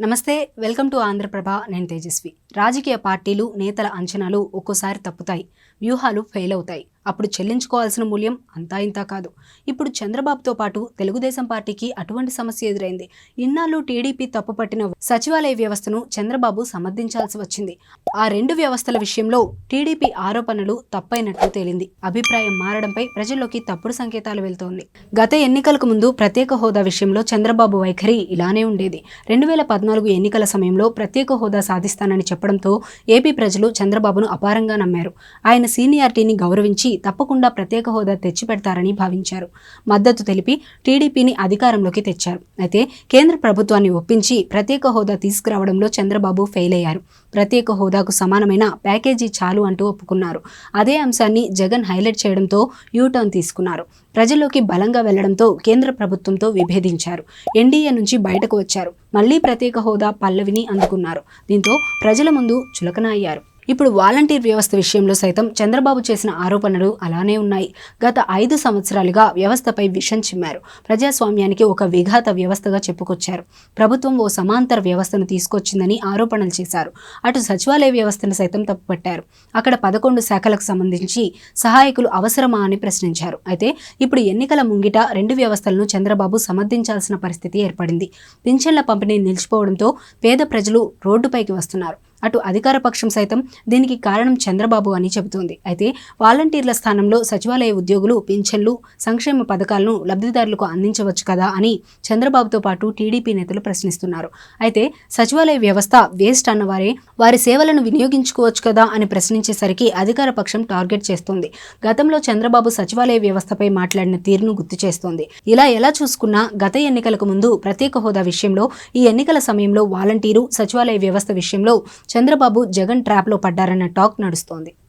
నమస్తే, welcome to Andhraprabha. నేను తేజస్వి. రాజకీయ పార్టీలు నేతల అంచనాలు ఒక్కోసారి తప్పుతాయి, వ్యూహాలు ఫెయిల్ అవుతాయి. అప్పుడు చెల్లించుకోవాల్సిన మూల్యం అంతా ఇంతా కాదు. ఇప్పుడు చంద్రబాబుతో పాటు తెలుగుదేశం పార్టీకి అటువంటి సమస్య ఎదురైంది. ఇన్నాళ్ళు టీడీపీ తప్పుపట్టిన సచివాలయ వ్యవస్థను చంద్రబాబు సమర్థించాల్సి వచ్చింది. ఆ రెండు వ్యవస్థల విషయంలో టీడీపీ ఆరోపణలు తప్పైనట్లు తేలింది. అభిప్రాయం మారడంపై ప్రజల్లోకి తప్పుడు సంకేతాలు వెళ్తోంది. గత ఎన్నికలకు ముందు ప్రత్యేక హోదా విషయంలో చంద్రబాబు వైఖరి ఇలానే ఉండేది. 2014 ఎన్నికల సమయంలో ప్రత్యేక హోదా సాధిస్తానని చెప్పడంతో ఏపీ ప్రజలు చంద్రబాబును అపారంగా నమ్మారు. ఆయన సీనియారిటీని గౌరవించి తప్పకుండా ప్రత్యేక హోదా తెచ్చిపెడతారని భావించారు. మద్దతు తెలిపి టీడీపీని అధికారంలోకి తెచ్చారు. అయితే కేంద్ర ప్రభుత్వాన్ని ఒప్పించి ప్రత్యేక హోదా తీసుకురావడంలో చంద్రబాబు ఫెయిల్ అయ్యారు. ప్రత్యేక హోదాకు సమానమైన ప్యాకేజీ చాలు అంటూ ఒప్పుకున్నారు. అదే అంశాన్ని జగన్ హైలైట్ చేయడంతో యూటర్న్ తీసుకున్నారు. ప్రజల్లోకి బలంగా వెళ్లడంతో కేంద్ర ప్రభుత్వంతో విభేదించారు. ఎన్డీఏ నుంచి బయటకు వచ్చారు. మళ్లీ ప్రత్యేక హోదా పల్లవిని అందుకున్నారు. దీంతో ప్రజల ముందు చులకన అయ్యారు. ఇప్పుడు వాలంటీర్ వ్యవస్థ విషయంలో సైతం చంద్రబాబు చేసిన ఆరోపణలు అలానే ఉన్నాయి. గత 5 సంవత్సరాలుగా వ్యవస్థపై విషం చిమ్మారు. ప్రజాస్వామ్యానికి ఒక విఘాత వ్యవస్థగా చెప్పుకొచ్చారు. ప్రభుత్వం ఓ సమాంతర వ్యవస్థను తీసుకొచ్చిందని ఆరోపణలు చేశారు. అటు సచివాలయ వ్యవస్థను సైతం తప్పుపట్టారు. అక్కడ 11 శాఖలకు సంబంధించి సహాయకులు అవసరమా అని ప్రశ్నించారు. అయితే ఇప్పుడు ఎన్నికల ముంగిట రెండు వ్యవస్థలను చంద్రబాబు సమర్థించాల్సిన పరిస్థితి ఏర్పడింది. పింఛన్ల పంపిణీ నిలిచిపోవడంతో పేద ప్రజలు రోడ్డుపైకి వస్తున్నారు. అటు అధికార పక్షం సైతం దీనికి కారణం చంద్రబాబు అని చెబుతోంది. అయితే వాలంటీర్ల స్థానంలో సచివాలయ ఉద్యోగులు పింఛన్లు, సంక్షేమ పథకాలను లబ్ధిదారులకు అందించవచ్చు కదా అని చంద్రబాబుతో పాటు టీడీపీ నేతలు ప్రశ్నిస్తున్నారు. అయితే సచివాలయ వ్యవస్థ వేస్ట్ అన్నవారే వారి సేవలను వినియోగించుకోవచ్చు కదా అని ప్రశ్నించేసరికి అధికార పక్షం టార్గెట్ చేస్తోంది. గతంలో చంద్రబాబు సచివాలయ వ్యవస్థపై మాట్లాడిన తీరును గుర్తు చేస్తోంది. ఇలా ఎలా చూసుకున్నా గత ఎన్నికలకు ముందు ప్రత్యేక హోదా విషయంలో, ఈ ఎన్నికల సమయంలో వాలంటీరు, సచివాలయ వ్యవస్థ విషయంలో చంద్రబాబు జగన్ ట్రాప్లో పడ్డారన్న టాక్ నడుస్తోంది.